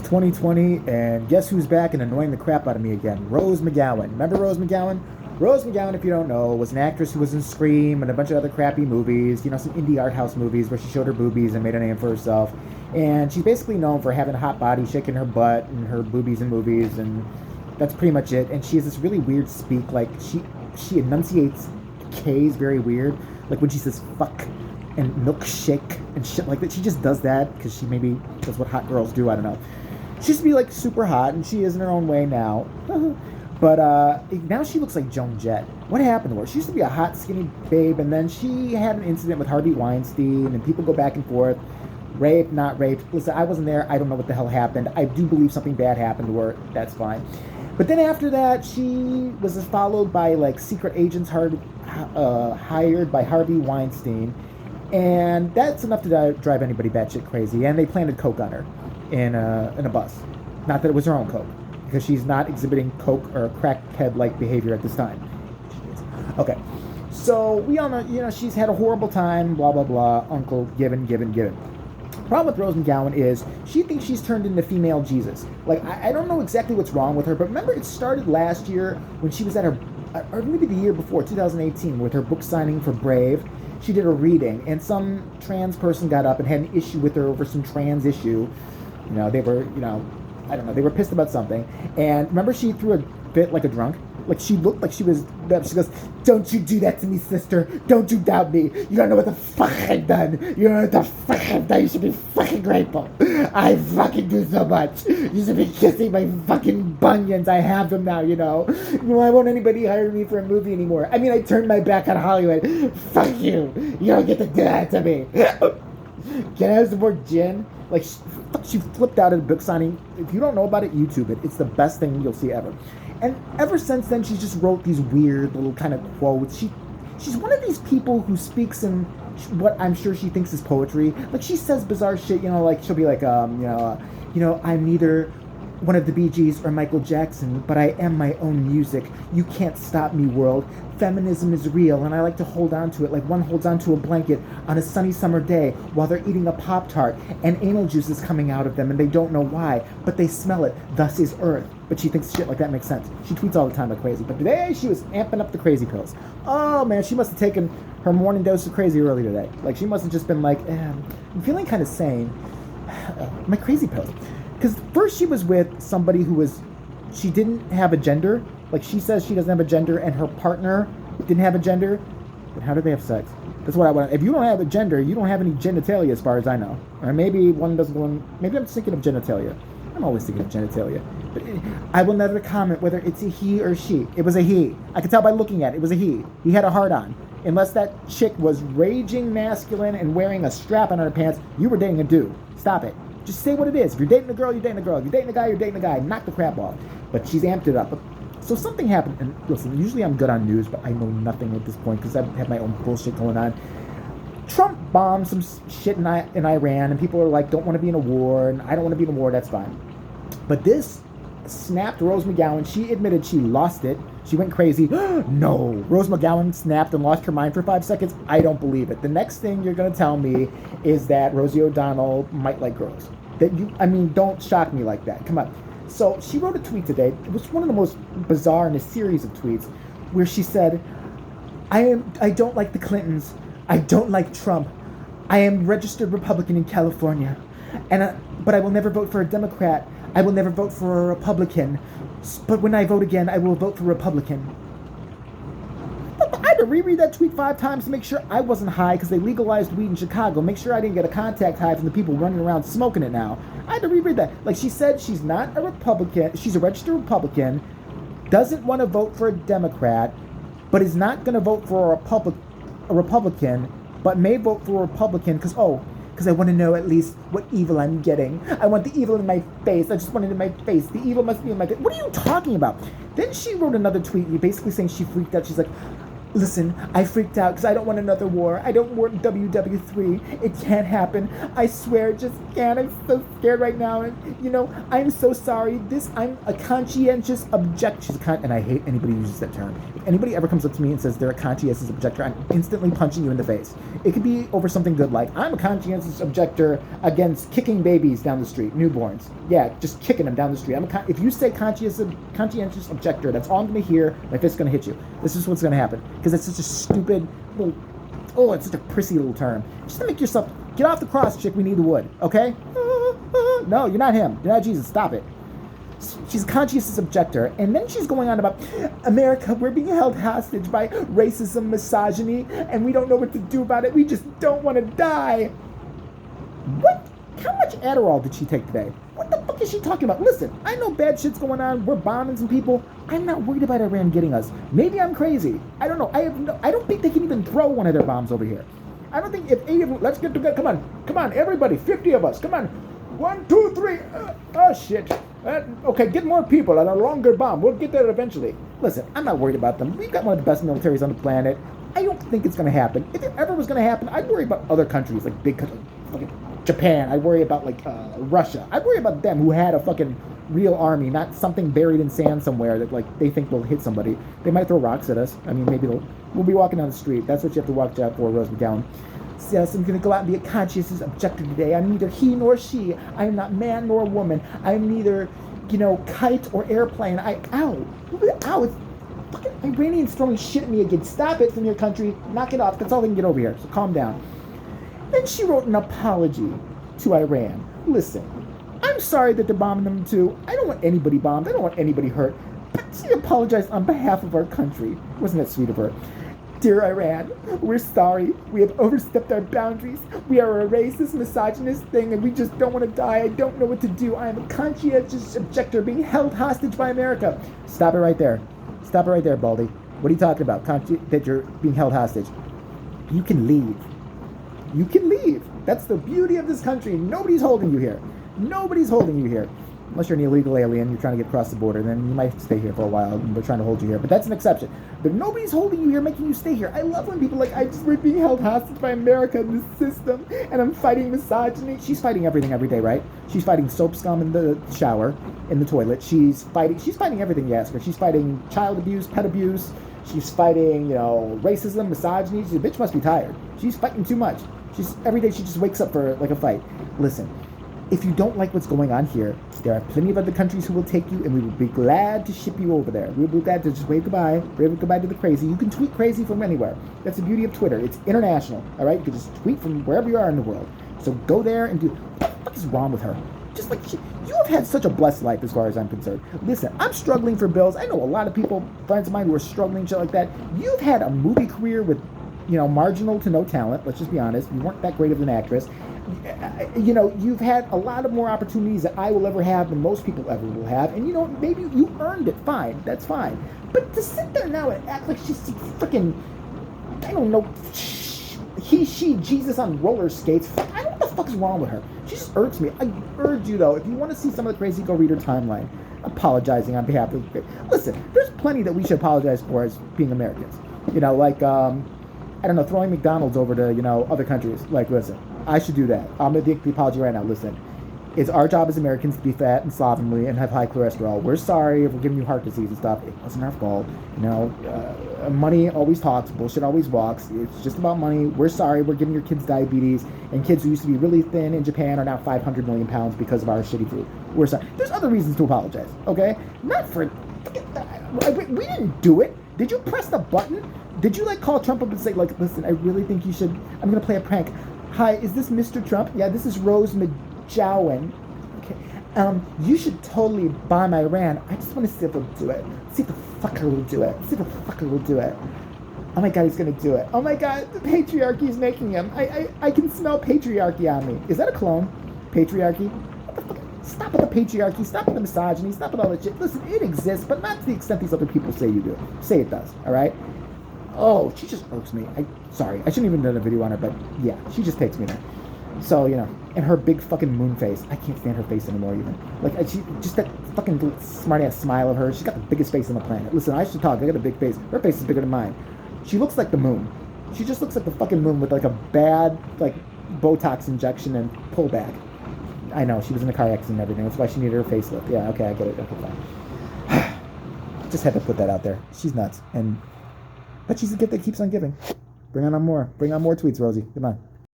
2020, and guess who's back and annoying the crap out of me again? Rose McGowan. Remember Rose McGowan? Rose McGowan, if you don't know, was an actress who was in Scream and a bunch of other crappy movies, some indie art house movies where she showed her boobies and made a name for herself. And she's basically known for having a hot body, shaking her butt and her boobies in movies, and that's pretty much it. And she has this really weird speak, like she enunciates K's very weird, like when she says fuck and milkshake and shit like that. She just does that because she maybe does what hot girls do. I don't know. She used to be like super hot, and she is in her own way now. But now she looks like Joan Jett. What happened to her? She used to be a hot, skinny babe, and then she had an incident with Harvey Weinstein, and people go back and forth. Raped, not raped. Listen, I wasn't there. I don't know what the hell happened. I do believe something bad happened to her. That's fine. But then after that, she was followed by like secret agents hired by Harvey Weinstein. And that's enough to drive anybody batshit crazy. And they planted coke on her in a bus. Not that it was her own coke, because she's not exhibiting coke or crackhead-like behavior at this time. Okay, so we all know, she's had a horrible time, blah, blah, blah, uncle, given. Problem with Rose McGowan is she thinks she's turned into female Jesus. Like, I don't know exactly what's wrong with her, but remember it started last year when she was at her, or maybe the year before, 2018, with her book signing for Brave. She did a reading, and some trans person got up and had an issue with her over some trans issue. They were, I don't know, they were pissed about something. And remember she threw a fit like a drunk? Like she looked like she was, she goes, "Don't you do that to me, sister. Don't you doubt me. You don't know what the fuck I've done. You don't know what the fuck I've done. You should be fucking grateful. I fucking do so much. You should be kissing my fucking bunions. I have them now, Why won't anybody hire me for a movie anymore? I mean, I turned my back on Hollywood. Fuck you. You don't get to do that to me." Can I have some more gin? Like, she flipped out at a book signing. If you don't know about it, YouTube it. It's the best thing you'll see ever. And ever since then, she's just wrote these weird little kind of quotes. She's one of these people who speaks in what I'm sure she thinks is poetry. Like, she says bizarre shit, like, she'll be like, I'm neither one of the Bee Gees or Michael Jackson, but I am my own music. You can't stop me, world. Feminism is real, and I like to hold on to it like one holds on to a blanket on a sunny summer day while they're eating a Pop-Tart, and anal juice is coming out of them, and they don't know why, but they smell it. Thus is Earth. But she thinks shit like that makes sense. She tweets all the time like crazy. But today, she was amping up the crazy pills. Oh, man, she must have taken her morning dose of crazy early today. Like, she must have just been like, I'm feeling kind of sane. My crazy pills. Because first she was with somebody she didn't have a gender. Like, she says she doesn't have a gender, and her partner didn't have a gender. But how did they have sex? That's what I want. If you don't have a gender, you don't have any genitalia as far as I know. Or maybe one doesn't go in. Maybe I'm thinking of genitalia. I'm always thinking of genitalia. But I will never comment whether it's a he or she. It was a he. I could tell by looking at it. It was a he. He had a heart on. Unless that chick was raging masculine and wearing a strap on her pants, you were dating a dude. Stop it. Just say what it is. If you're dating a girl, you're dating a girl. If you're dating a guy, you're dating a guy. Knock the crap off. But she's amped it up. So something happened. And listen, usually I'm good on news, but I know nothing at this point because I have my own bullshit going on. Trump bombed some shit in Iran, and people are like, don't want to be in a war, and I don't want to be in a war. That's fine. But this snapped Rose McGowan. She admitted she lost it. She went crazy. No, Rose McGowan snapped and lost her mind for 5 seconds. I don't believe it. The next thing you're going to tell me is that Rosie O'Donnell might like girls. Don't shock me like that. Come on. So she wrote a tweet today. It was one of the most bizarre in a series of tweets where she said, I don't like the Clintons. I don't like Trump. I am registered Republican in California. But I will never vote for a Democrat. I will never vote for a Republican. But when I vote again, I will vote for Republican. I had to reread that tweet 5 times to make sure I wasn't high because they legalized weed in Chicago. Make sure I didn't get a contact high from the people running around smoking it now. I had to reread that. Like, she said she's not a Republican. She's a registered Republican, doesn't want to vote for a Democrat, but is not going to vote for a Republican, but may vote for a Republican because I want to know at least what evil I'm getting. I want the evil in my face. I just want it in my face. The evil must be in my face. What are you talking about? Then she wrote another tweet basically saying she freaked out. She's like, listen, I freaked out because I don't want another war. I don't want WW3. It can't happen. I swear it just can't. I'm so scared right now. And, I'm so sorry. I'm a conscientious objector. And I hate anybody who uses that term. If anybody ever comes up to me and says they're a conscientious objector, I'm instantly punching you in the face. It could be over something good, like I'm a conscientious objector against kicking babies down the street, newborns. Yeah, just kicking them down the street. If you say conscientious objector, that's all I'm going to hear. My fist's going to hit you. This is what's going to happen because it's such a stupid little. Oh, it's such a prissy little term. Just to make yourself get off the cross, chick. We need the wood. Okay? No, you're not him. You're not Jesus. Stop it. She's a conscientious objector, and then she's going on about America, we're being held hostage by racism, misogyny, and we don't know what to do about it. We just don't want to die. What? How much Adderall did she take today? What the fuck is she talking about? Listen, I know bad shit's going on. We're bombing some people. I'm not worried about Iran getting us. Maybe I'm crazy. I don't know. I don't think they can even throw one of their bombs over here. I don't think if 8 of them, let's get together. Come on, everybody, 50 of us. Come on. 1, 2, 3. Oh, shit. Okay, get more people and a longer bomb. We'll get there eventually. Listen, I'm not worried about them. We've got one of the best militaries on the planet. I don't think it's going to happen. If it ever was going to happen, I'd worry about other countries, like big countries, fucking Japan. I'd worry about, like, Russia. I'd worry about them who had a fucking real army, not something buried in sand somewhere that, like, they think will hit somebody. They might throw rocks at us. I mean, maybe we'll be walking down the street. That's what you have to watch out for, Rose McGowan. Yes, I'm going to go out and be a conscientious objector today. I'm neither he nor she. I am not man nor woman. I'm neither, kite or airplane. Ow, it's fucking Iranians throwing shit at me again. Stop it from your country. Knock it off. That's all they can get over here. So calm down. Then she wrote an apology to Iran. Listen, I'm sorry that they're bombing them too. I don't want anybody bombed. I don't want anybody hurt. But she apologized on behalf of our country. Wasn't that sweet of her? Dear Iran, we're sorry. We have overstepped our boundaries. We are a racist, misogynist thing, and we just don't want to die. I don't know what to do. I am a conscientious objector being held hostage by America. Stop it right there. Stop it right there, Baldy. What are you talking about? That you're being held hostage. You can leave. You can leave. That's the beauty of this country. Nobody's holding you here. Nobody's holding you here. Unless you're an illegal alien, you're trying to get across the border, then you might stay here for a while, and we're trying to hold you here. But that's an exception. But nobody's holding you here, making you stay here. I love when people are like, we're being held hostage by America and the system, and I'm fighting misogyny. She's fighting everything every day, right? She's fighting soap scum in the shower, in the toilet. She's fighting everything you ask her. She's fighting child abuse, pet abuse. She's fighting, racism, misogyny. The bitch must be tired. She's fighting too much. Every day she just wakes up for like a fight. Listen. If you don't like what's going on here, there are plenty of other countries who will take you, and we will be glad to ship you over there. We will be glad to just wave goodbye to the crazy. You can tweet crazy from anywhere. That's the beauty of Twitter. It's international, all right? You can just tweet from wherever you are in the world. So go there and do... What the fuck is wrong with her? Just like... You have had such a blessed life as far as I'm concerned. Listen, I'm struggling for bills. I know a lot of people, friends of mine, who are struggling, shit like that. You've had a movie career with, marginal to no talent. Let's just be honest. You weren't that great of an actress. You've had a lot of more opportunities that I will ever have than most people ever will have. And, maybe you earned it. Fine. That's fine. But to sit there now and act like she's freaking, I don't know, she, Jesus on roller skates. I don't know what the fuck is wrong with her. She just irks me. I urge you, though, if you want to see some of the crazy, go read her timeline. Apologizing on behalf of... Listen, there's plenty that we should apologize for as being Americans. I don't know, throwing McDonald's over to, other countries. Like, listen, I should do that. I'm going to make the apology right now. Listen, it's our job as Americans to be fat and slovenly and have high cholesterol. We're sorry if we're giving you heart disease and stuff. It wasn't our fault. Money always talks. Bullshit always walks. It's just about money. We're sorry we're giving your kids diabetes. And kids who used to be really thin in Japan are now 500 million pounds because of our shitty food. We're sorry. There's other reasons to apologize, okay? Not for... We didn't do it. Did you press the button? Did you call Trump up and say, listen, I really think you should... I'm going to play a prank. Hi, is this Mr. Trump? Yeah, this is Rose McGowan. Okay. You should totally bomb Iran. I just want to see if he'll do it. See if the fucker will do it. See if the fucker will do it. Oh my God, he's going to do it. Oh my God, the patriarchy is making him. I can smell patriarchy on me. Is that a clone? Patriarchy? What the fuck? Stop with the patriarchy. Stop with the misogyny. Stop with all that shit. Listen, it exists, but not to the extent these other people say you do. Say it does, all right? Oh, she just irks me. Sorry, I shouldn't even have done a video on her, but yeah, she just takes me there. So, and her big fucking moon face. I can't stand her face anymore even. She just that fucking smart-ass smile of hers. She's got the biggest face on the planet. Listen, I should talk. I got a big face. Her face is bigger than mine. She looks like the moon. She just looks like the fucking moon with a bad, Botox injection and pullback. I know, she was in a car accident and everything. That's why she needed her facelift. Yeah, okay, I get it. Okay, fine. Just had to put that out there. She's nuts. But she's a gift that keeps on giving. Bring on more. Bring on more tweets, Rosie. Come on.